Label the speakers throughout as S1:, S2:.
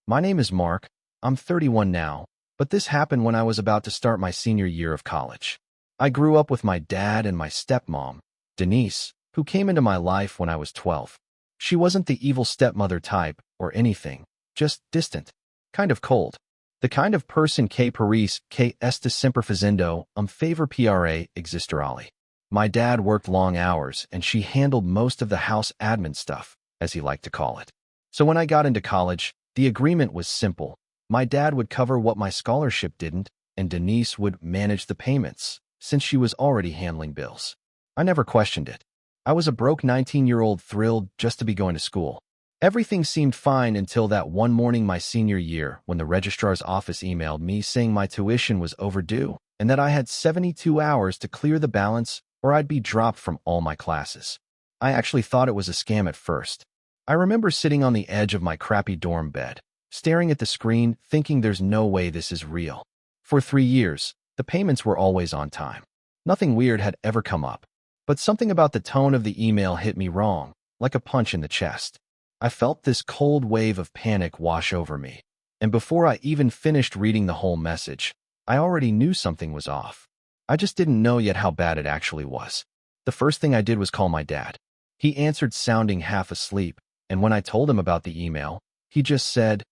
S1: My name is Mark. I'm 31 now, but this happened when I was about to start my senior year of college. I grew up with my dad and my stepmom, Denise, who came into my life when I was 12. She wasn't the evil stepmother type or anything, just distant, kind of cold. The kind of person que Paris que esta sempre fazendo favor pra existir. My dad worked long hours and she handled most of the house admin stuff, as he liked to call it. So when I got into college, the agreement was simple. My dad would cover what my scholarship didn't, and Denise would manage the payments, since she was already handling bills. I never questioned it. I was a broke 19-year-old thrilled just to be going to school. Everything seemed fine until that one morning my senior year when the registrar's office emailed me saying my tuition was overdue and that I had 72 hours to clear the balance or I'd be dropped from all my classes. I actually thought it was a scam at first. I remember sitting on the edge of my crappy dorm bed, staring at the screen, thinking there's no way this is real. For 3 years, the payments were always on time. Nothing weird had ever come up. But something about the tone of the email hit me wrong, like a punch in the chest. I felt this cold wave of panic wash over me, and before I even finished reading the whole message, I already knew something was off. I just didn't know yet how bad it actually was. The first thing I did was call my dad. He answered sounding half asleep, and when I told him about the email, he just said,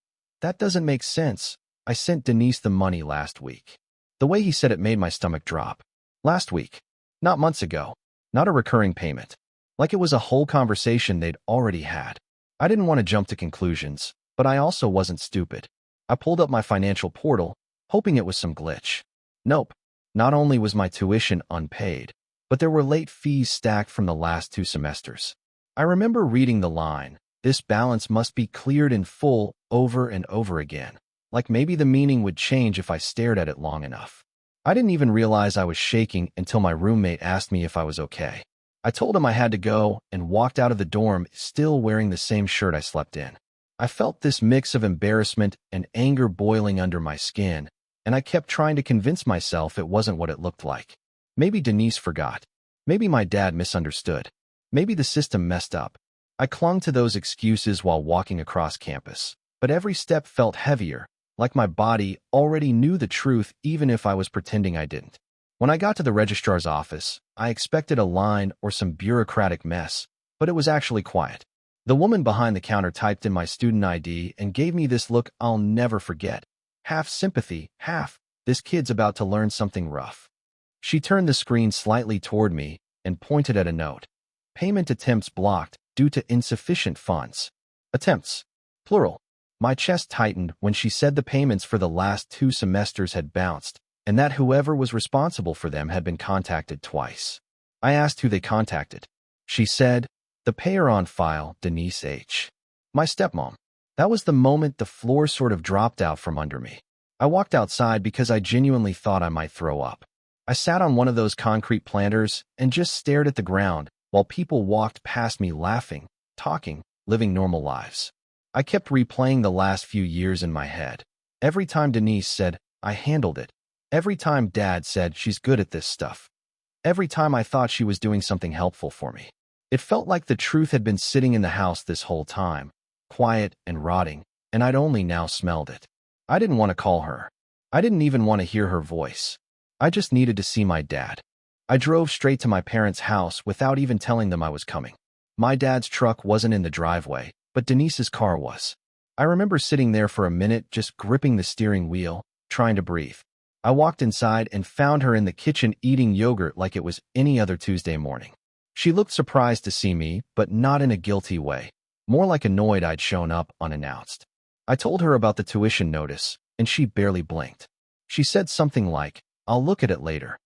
S1: "That doesn't make sense. I sent Denise the money last week." The way he said it made my stomach drop. Last week. Not months ago. Not a recurring payment. Like it was a whole conversation they'd already had. I didn't want to jump to conclusions, but I also wasn't stupid. I pulled up my financial portal, hoping it was some glitch. Nope. Not only was my tuition unpaid, but there were late fees stacked from the last 2 semesters. I remember reading the line, "This balance must be cleared in full," over and over again. Like maybe the meaning would change if I stared at it long enough. I didn't even realize I was shaking until my roommate asked me if I was okay. I told him I had to go and walked out of the dorm still wearing the same shirt I slept in. I felt this mix of embarrassment and anger boiling under my skin, and I kept trying to convince myself it wasn't what it looked like. Maybe Denise forgot. Maybe my dad misunderstood. Maybe the system messed up. I clung to those excuses while walking across campus, but every step felt heavier, like my body already knew the truth even if I was pretending I didn't. When I got to the registrar's office, I expected a line or some bureaucratic mess, but it was actually quiet. The woman behind the counter typed in my student ID and gave me this look I'll never forget. Half sympathy, half, "This kid's about to learn something rough." She turned the screen slightly toward me and pointed at a note. "Payment attempts blocked due to insufficient funds." Attempts. Plural. My chest tightened when she said the payments for the last 2 semesters had bounced, and that whoever was responsible for them had been contacted twice. I asked who they contacted. She said, "The payer on file, Denise H." My stepmom. That was the moment the floor sort of dropped out from under me. I walked outside because I genuinely thought I might throw up. I sat on one of those concrete planters and just stared at the ground while people walked past me laughing, talking, living normal lives. I kept replaying the last few years in my head. Every time Denise said, "I handled it." Every time Dad said, "She's good at this stuff." Every time I thought she was doing something helpful for me. It felt like the truth had been sitting in the house this whole time, quiet and rotting, and I'd only now smelled it. I didn't want to call her. I didn't even want to hear her voice. I just needed to see my dad. I drove straight to my parents' house without even telling them I was coming. My dad's truck wasn't in the driveway, but Denise's car was. I remember sitting there for a minute just gripping the steering wheel, trying to breathe. I walked inside and found her in the kitchen eating yogurt like it was any other Tuesday morning. She looked surprised to see me, but not in a guilty way, more like annoyed I'd shown up unannounced. I told her about the tuition notice, and she barely blinked. She said something like, "I'll look at it later."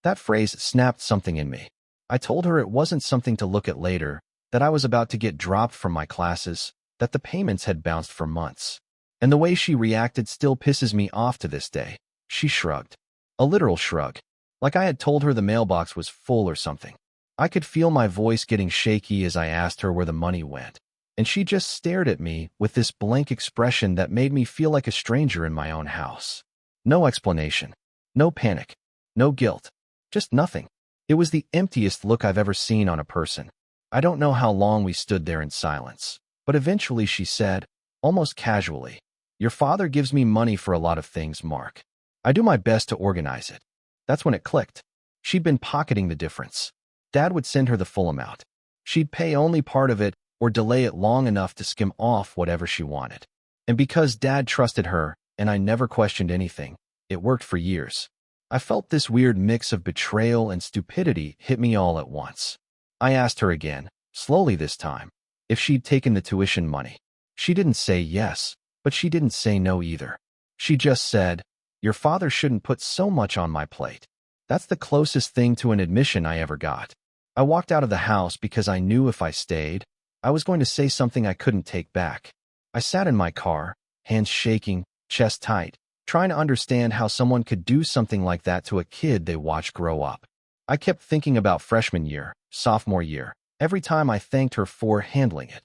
S1: That phrase snapped something in me. I told her it wasn't something to look at later, that I was about to get dropped from my classes, that the payments had bounced for months. And the way she reacted still pisses me off to this day. She shrugged. A literal shrug. Like I had told her the mailbox was full or something. I could feel my voice getting shaky as I asked her where the money went, and she just stared at me with this blank expression that made me feel like a stranger in my own house. No explanation. No panic. No guilt. Just nothing. It was the emptiest look I've ever seen on a person. I don't know how long we stood there in silence, but eventually she said, almost casually, Your father gives me money for a lot of things, Mark. I do my best to organize it. That's when it clicked. She'd been pocketing the difference. Dad would send her the full amount. She'd pay only part of it or delay it long enough to skim off whatever she wanted. And because Dad trusted her and I never questioned anything, it worked for years. I felt this weird mix of betrayal and stupidity hit me all at once. I asked her again, slowly this time, if she'd taken the tuition money. She didn't say yes, but she didn't say no either. She just said, "Your father shouldn't put so much on my plate." That's the closest thing to an admission I ever got. I walked out of the house because I knew if I stayed, I was going to say something I couldn't take back. I sat in my car, hands shaking, chest tight, trying to understand how someone could do something like that to a kid they watched grow up. I kept thinking about freshman year, sophomore year, every time I thanked her for handling it.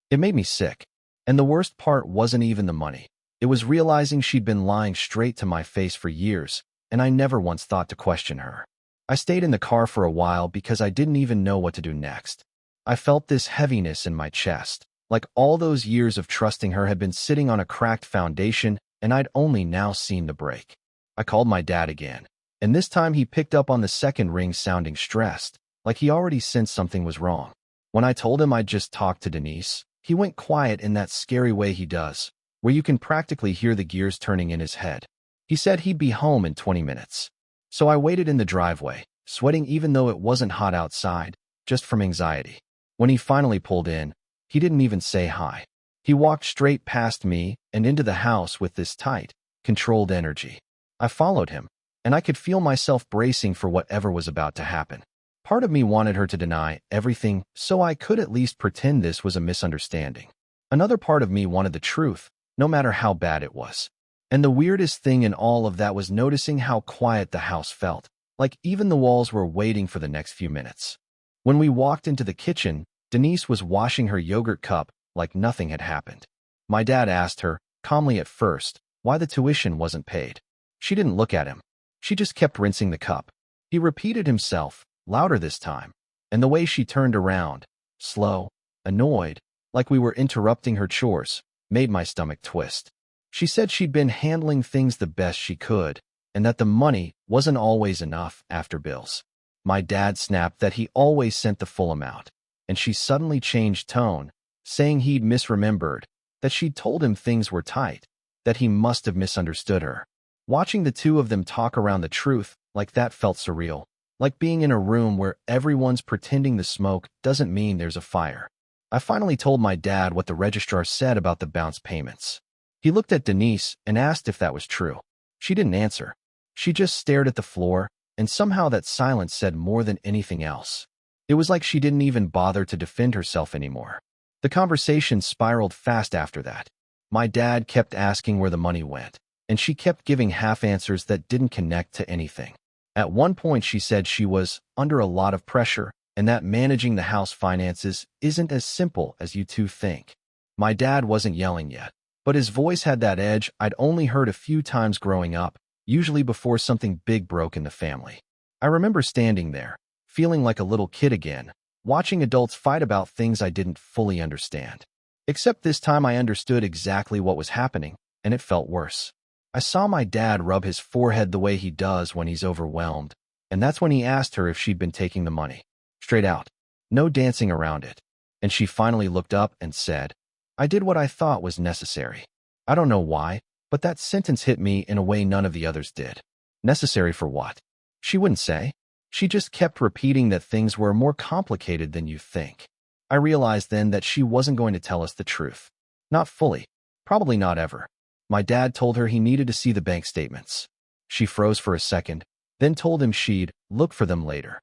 S1: It made me sick. And the worst part wasn't even the money. It was realizing she'd been lying straight to my face for years, and I never once thought to question her. I stayed in the car for a while because I didn't even know what to do next. I felt this heaviness in my chest, like all those years of trusting her had been sitting on a cracked foundation and I'd only now seen the break. I called my dad again, and this time he picked up on the second ring sounding stressed, like he already sensed something was wrong. When I told him I'd just talked to Denise, he went quiet in that scary way he does, where you can practically hear the gears turning in his head. He said he'd be home in 20 minutes. So I waited in the driveway, sweating even though it wasn't hot outside, just from anxiety. When he finally pulled in, he didn't even say hi. He walked straight past me and into the house with this tight, controlled energy. I followed him, and I could feel myself bracing for whatever was about to happen. Part of me wanted her to deny everything so I could at least pretend this was a misunderstanding. Another part of me wanted the truth, no matter how bad it was. And the weirdest thing in all of that was noticing how quiet the house felt, like even the walls were waiting for the next few minutes. When we walked into the kitchen, Denise was washing her yogurt cup like nothing had happened. My dad asked her, calmly at first, why the tuition wasn't paid. She didn't look at him. She just kept rinsing the cup. He repeated himself, louder this time, and the way she turned around, slow, annoyed, like we were interrupting her chores, made my stomach twist. She said she'd been handling things the best she could, and that the money wasn't always enough after bills. My dad snapped that he always sent the full amount, and she suddenly changed tone, saying he'd misremembered, that she'd told him things were tight, that he must have misunderstood her. Watching the two of them talk around the truth like that felt surreal, like being in a room where everyone's pretending the smoke doesn't mean there's a fire. I finally told my dad what the registrar said about the bounce payments. He looked at Denise and asked if that was true. She didn't answer. She just stared at the floor, and somehow that silence said more than anything else. It was like she didn't even bother to defend herself anymore. The conversation spiraled fast after that. My dad kept asking where the money went, and she kept giving half answers that didn't connect to anything. At one point she said she was under a lot of pressure and that managing the house finances isn't as simple as you two think. My dad wasn't yelling yet, but his voice had that edge I'd only heard a few times growing up, usually before something big broke in the family. I remember standing there, feeling like a little kid again, watching adults fight about things I didn't fully understand. Except this time I understood exactly what was happening, and it felt worse. I saw my dad rub his forehead the way he does when he's overwhelmed, and that's when he asked her if she'd been taking the money. Straight out. No dancing around it. And she finally looked up and said, "I did what I thought was necessary." I don't know why, but that sentence hit me in a way none of the others did. Necessary for what? She wouldn't say. She just kept repeating that things were more complicated than you think. I realized then that she wasn't going to tell us the truth. Not fully. Probably not ever. My dad told her he needed to see the bank statements. She froze for a second, then told him she'd look for them later.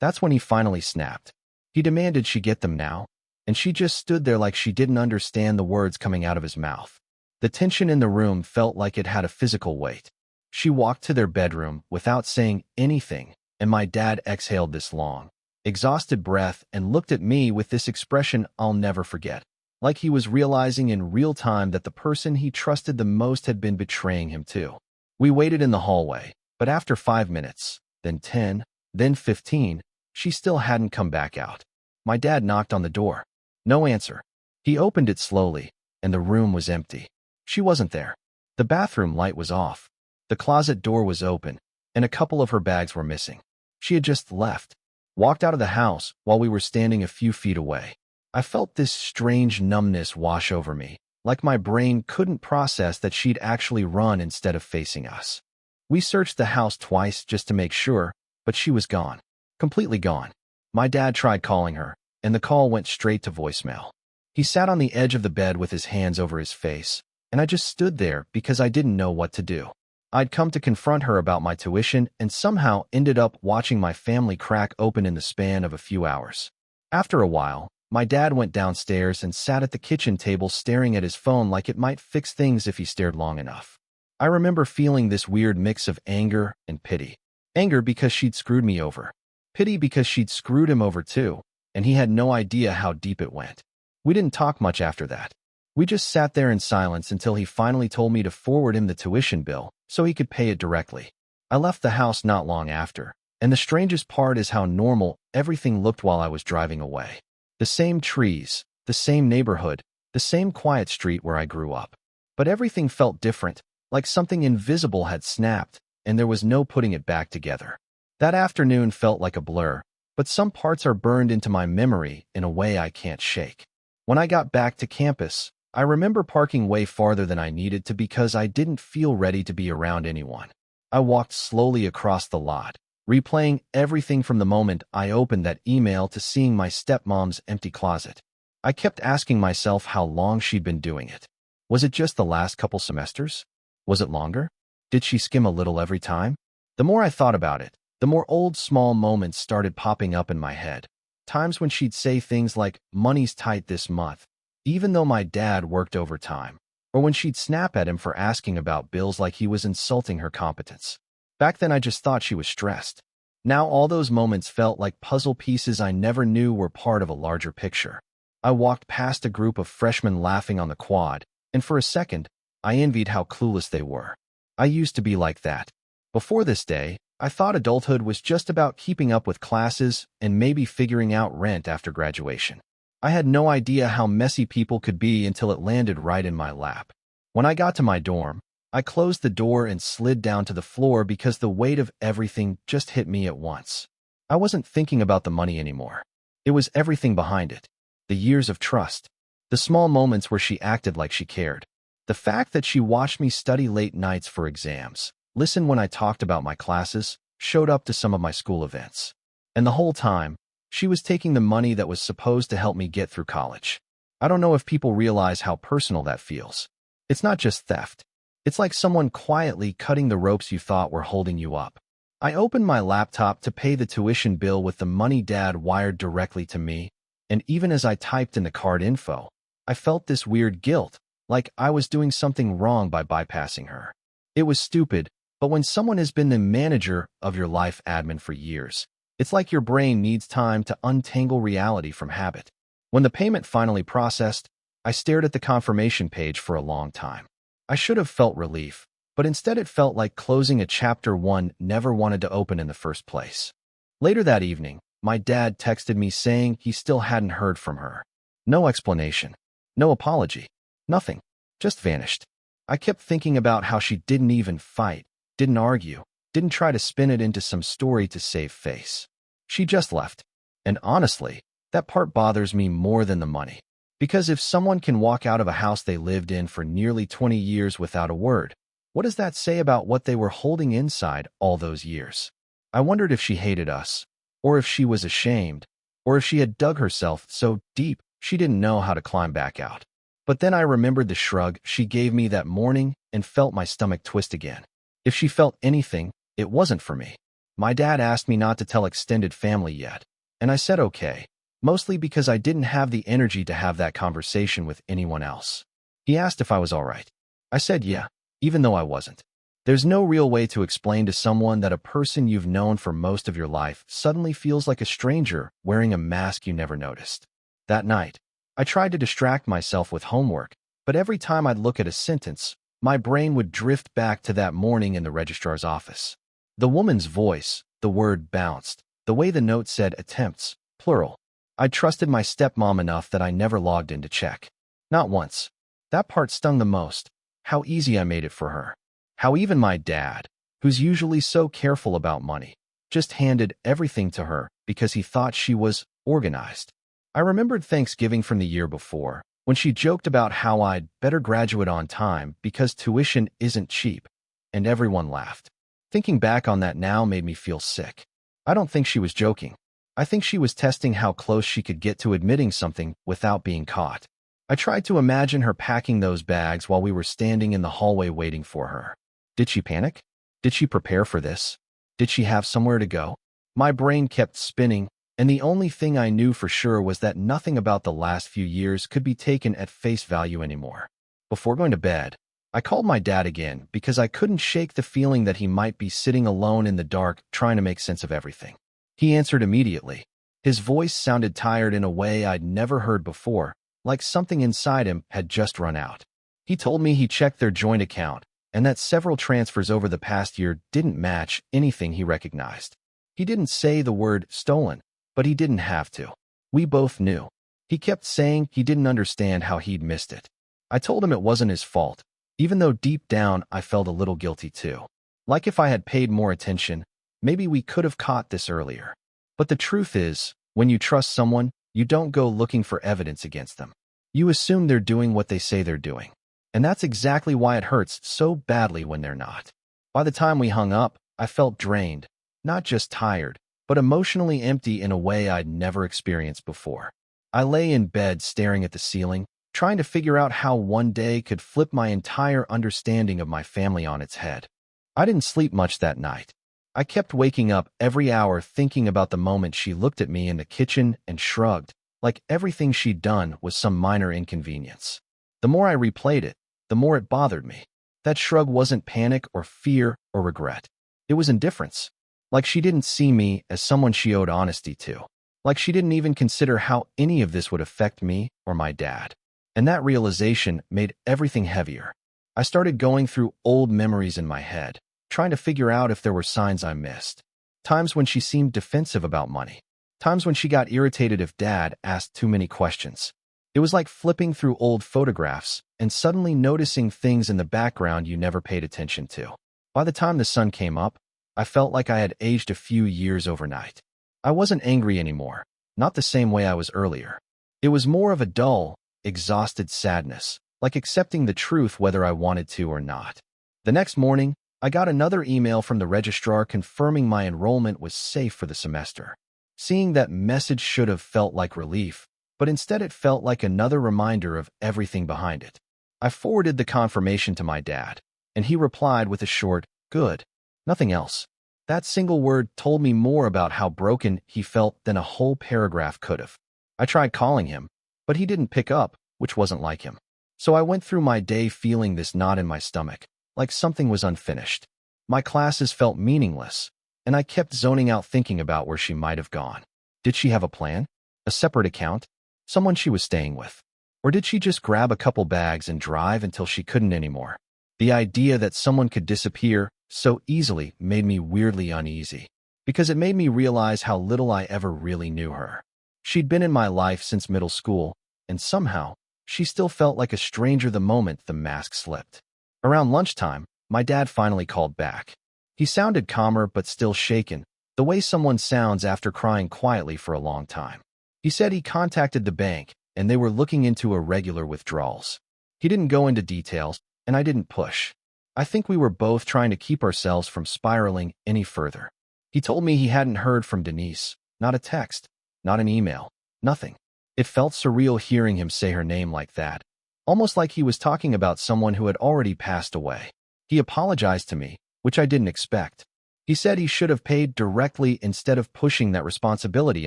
S1: That's when he finally snapped. He demanded she get them now, and she just stood there like she didn't understand the words coming out of his mouth. The tension in the room felt like it had a physical weight. She walked to their bedroom without saying anything, and my dad exhaled this long, exhausted breath and looked at me with this expression I'll never forget, like he was realizing in real time that the person he trusted the most had been betraying him too. We waited in the hallway, but after 5 minutes, then 10, then 15, she still hadn't come back out. My dad knocked on the door. No answer. He opened it slowly, and the room was empty. She wasn't there. The bathroom light was off. The closet door was open, and a couple of her bags were missing. She had just left, walked out of the house while we were standing a few feet away. I felt this strange numbness wash over me, like my brain couldn't process that she'd actually run instead of facing us. We searched the house twice just to make sure, but she was gone. Completely gone. My dad tried calling her, and the call went straight to voicemail. He sat on the edge of the bed with his hands over his face, and I just stood there because I didn't know what to do. I'd come to confront her about my tuition and somehow ended up watching my family crack open in the span of a few hours. After a while, my dad went downstairs and sat at the kitchen table staring at his phone like it might fix things if he stared long enough. I remember feeling this weird mix of anger and pity. Anger because she'd screwed me over. Pity because she'd screwed him over too, and he had no idea how deep it went. We didn't talk much after that. We just sat there in silence until he finally told me to forward him the tuition bill so he could pay it directly. I left the house not long after, and the strangest part is how normal everything looked while I was driving away. The same trees, the same neighborhood, the same quiet street where I grew up. But everything felt different, like something invisible had snapped, and there was no putting it back together. That afternoon felt like a blur, but some parts are burned into my memory in a way I can't shake. When I got back to campus, I remember parking way farther than I needed to because I didn't feel ready to be around anyone. I walked slowly across the lot, replaying everything from the moment I opened that email to seeing my stepmom's empty closet. I kept asking myself how long she'd been doing it. Was it just the last couple semesters? Was it longer? Did she skim a little every time? The more I thought about it, the more old small moments started popping up in my head. Times when she'd say things like, "Money's tight this month," even though my dad worked overtime, or when she'd snap at him for asking about bills like he was insulting her competence. Back then I just thought she was stressed. Now all those moments felt like puzzle pieces I never knew were part of a larger picture. I walked past a group of freshmen laughing on the quad, and for a second, I envied how clueless they were. I used to be like that. Before this day, I thought adulthood was just about keeping up with classes and maybe figuring out rent after graduation. I had no idea how messy people could be until it landed right in my lap. When I got to my dorm, I closed the door and slid down to the floor because the weight of everything just hit me at once. I wasn't thinking about the money anymore. It was everything behind it. The years of trust. The small moments where she acted like she cared. The fact that she watched me study late nights for exams, listened when I talked about my classes, showed up to some of my school events. And the whole time, she was taking the money that was supposed to help me get through college. I don't know if people realize how personal that feels. It's not just theft. It's like someone quietly cutting the ropes you thought were holding you up. I opened my laptop to pay the tuition bill with the money Dad wired directly to me, and even as I typed in the card info, I felt this weird guilt, like I was doing something wrong by bypassing her. It was stupid, but when someone has been the manager of your life admin for years, it's like your brain needs time to untangle reality from habit. When the payment finally processed, I stared at the confirmation page for a long time. I should have felt relief, but instead it felt like closing a chapter one never wanted to open in the first place. Later that evening, my dad texted me saying he still hadn't heard from her. No explanation. No apology. Nothing. Just vanished. I kept thinking about how she didn't even fight, didn't argue, didn't try to spin it into some story to save face. She just left. And honestly, that part bothers me more than the money. Because if someone can walk out of a house they lived in for nearly 20 years without a word, what does that say about what they were holding inside all those years? I wondered if she hated us, or if she was ashamed, or if she had dug herself so deep she didn't know how to climb back out. But then I remembered the shrug she gave me that morning and felt my stomach twist again. If she felt anything, it wasn't for me. My dad asked me not to tell extended family yet, and I said okay, mostly because I didn't have the energy to have that conversation with anyone else. He asked if I was all right. I said yeah, even though I wasn't. There's no real way to explain to someone that a person you've known for most of your life suddenly feels like a stranger wearing a mask you never noticed. That night, I tried to distract myself with homework, but every time I'd look at a sentence, my brain would drift back to that morning in the registrar's office. The woman's voice, the word bounced, the way the note said attempts, plural. I trusted my stepmom enough that I never logged in to check. Not once. That part stung the most. how easy I made it for her. How even my dad, who's usually so careful about money, just handed everything to her because he thought she was organized. I remembered Thanksgiving from the year before, when she joked about how I'd better graduate on time because tuition isn't cheap, and everyone laughed. Thinking back on that now made me feel sick. I don't think she was joking. I think she was testing how close she could get to admitting something without being caught. I tried to imagine her packing those bags while we were standing in the hallway waiting for her. Did she panic? Did she prepare for this? Did she have somewhere to go? My brain kept spinning, and the only thing I knew for sure was that nothing about the last few years could be taken at face value anymore. Before going to bed, I called my dad again because I couldn't shake the feeling that he might be sitting alone in the dark trying to make sense of everything. He answered immediately. His voice sounded tired in a way I'd never heard before, like something inside him had just run out. He told me he checked their joint account and that several transfers over the past year didn't match anything he recognized. He didn't say the word stolen, but he didn't have to. We both knew. He kept saying he didn't understand how he'd missed it. I told him it wasn't his fault, even though deep down I felt a little guilty too. Like if I had paid more attention, maybe we could have caught this earlier. But the truth is, when you trust someone, you don't go looking for evidence against them. You assume they're doing what they say they're doing. And that's exactly why it hurts so badly when they're not. By the time we hung up, I felt drained, not just tired, but emotionally empty in a way I'd never experienced before. I lay in bed staring at the ceiling, trying to figure out how one day could flip my entire understanding of my family on its head. I didn't sleep much that night. I kept waking up every hour thinking about the moment she looked at me in the kitchen and shrugged, like everything she'd done was some minor inconvenience. The more I replayed it, the more it bothered me. That shrug wasn't panic or fear or regret. It was indifference. Like she didn't see me as someone she owed honesty to. Like she didn't even consider how any of this would affect me or my dad. And that realization made everything heavier. I started going through old memories in my head, trying to figure out if there were signs I missed. Times when she seemed defensive about money. Times when she got irritated if Dad asked too many questions. It was like flipping through old photographs and suddenly noticing things in the background you never paid attention to. By the time the sun came up, I felt like I had aged a few years overnight. I wasn't angry anymore, not the same way I was earlier. It was more of a dull, exhausted sadness, like accepting the truth whether I wanted to or not. The next morning, I got another email from the registrar confirming my enrollment was safe for the semester. Seeing that message should have felt like relief, but instead it felt like another reminder of everything behind it. I forwarded the confirmation to my dad, and he replied with a short, "Good." Nothing else. That single word told me more about how broken he felt than a whole paragraph could have. I tried calling him, but he didn't pick up, which wasn't like him. So I went through my day feeling this knot in my stomach, like something was unfinished. My classes felt meaningless, and I kept zoning out thinking about where she might have gone. Did she have a plan? A separate account? Someone she was staying with? Or did she just grab a couple bags and drive until she couldn't anymore? The idea that someone could disappear so easily made me weirdly uneasy, because it made me realize how little I ever really knew her. She'd been in my life since middle school, and somehow, she still felt like a stranger the moment the mask slipped. Around lunchtime, my dad finally called back. He sounded calmer but still shaken, the way someone sounds after crying quietly for a long time. He said he contacted the bank, and they were looking into irregular withdrawals. He didn't go into details, and I didn't push. I think we were both trying to keep ourselves from spiraling any further. He told me he hadn't heard from Denise, not a text, not an email, nothing. It felt surreal hearing him say her name like that, almost like he was talking about someone who had already passed away. He apologized to me, which I didn't expect. He said he should have paid directly instead of pushing that responsibility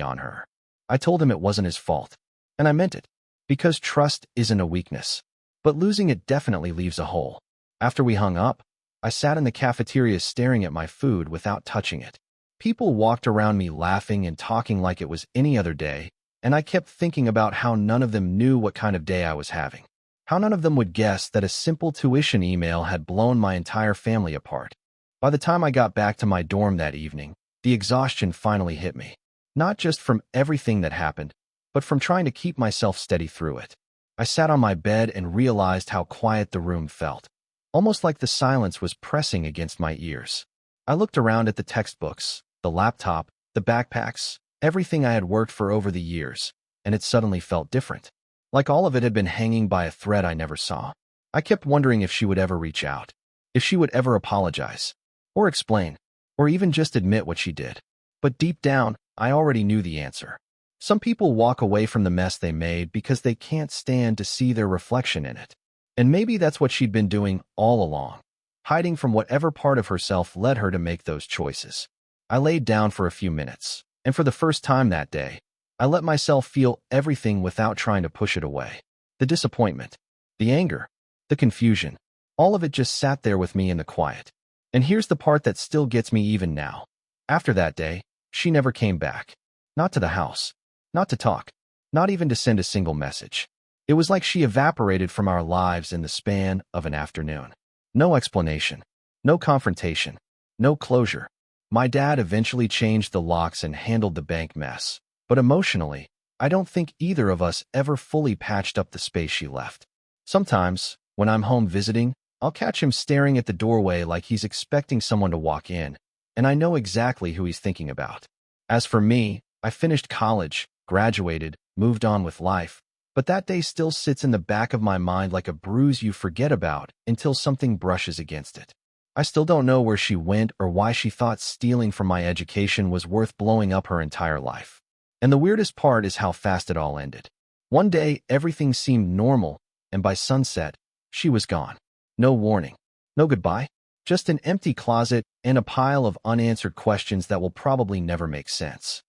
S1: on her. I told him it wasn't his fault, and I meant it, because trust isn't a weakness, but losing it definitely leaves a hole. After we hung up, I sat in the cafeteria staring at my food without touching it. People walked around me laughing and talking like it was any other day, and I kept thinking about how none of them knew what kind of day I was having. How none of them would guess that a simple tuition email had blown my entire family apart. By the time I got back to my dorm that evening, the exhaustion finally hit me. Not just from everything that happened, but from trying to keep myself steady through it. I sat on my bed and realized how quiet the room felt. almost like the silence was pressing against my ears. I looked around at the textbooks, the laptop, the backpacks, everything I had worked for over the years, and it suddenly felt different. Like all of it had been hanging by a thread I never saw. I kept wondering if she would ever reach out, if she would ever apologize, or explain, or even just admit what she did. But deep down, I already knew the answer. Some people walk away from the mess they made because they can't stand to see their reflection in it. And maybe that's what she'd been doing all along, hiding from whatever part of herself led her to make those choices. I laid down for a few minutes, and for the first time that day, I let myself feel everything without trying to push it away. The disappointment, the anger, the confusion, all of it just sat there with me in the quiet. And here's the part that still gets me even now. After that day, she never came back. Not to the house. Not to talk. Not even to send a single message. It was like she evaporated from our lives in the span of an afternoon. No explanation. No confrontation. No closure. My dad eventually changed the locks and handled the bank mess. But emotionally, I don't think either of us ever fully patched up the space she left. Sometimes, when I'm home visiting, I'll catch him staring at the doorway like he's expecting someone to walk in, and I know exactly who he's thinking about. As for me, I finished college, graduated, moved on with life, but that day still sits in the back of my mind like a bruise you forget about until something brushes against it. I still don't know where she went or why she thought stealing from my education was worth blowing up her entire life. And the weirdest part is how fast it all ended. One day, everything seemed normal, and by sunset, she was gone. No warning. No goodbye. Just an empty closet and a pile of unanswered questions that will probably never make sense.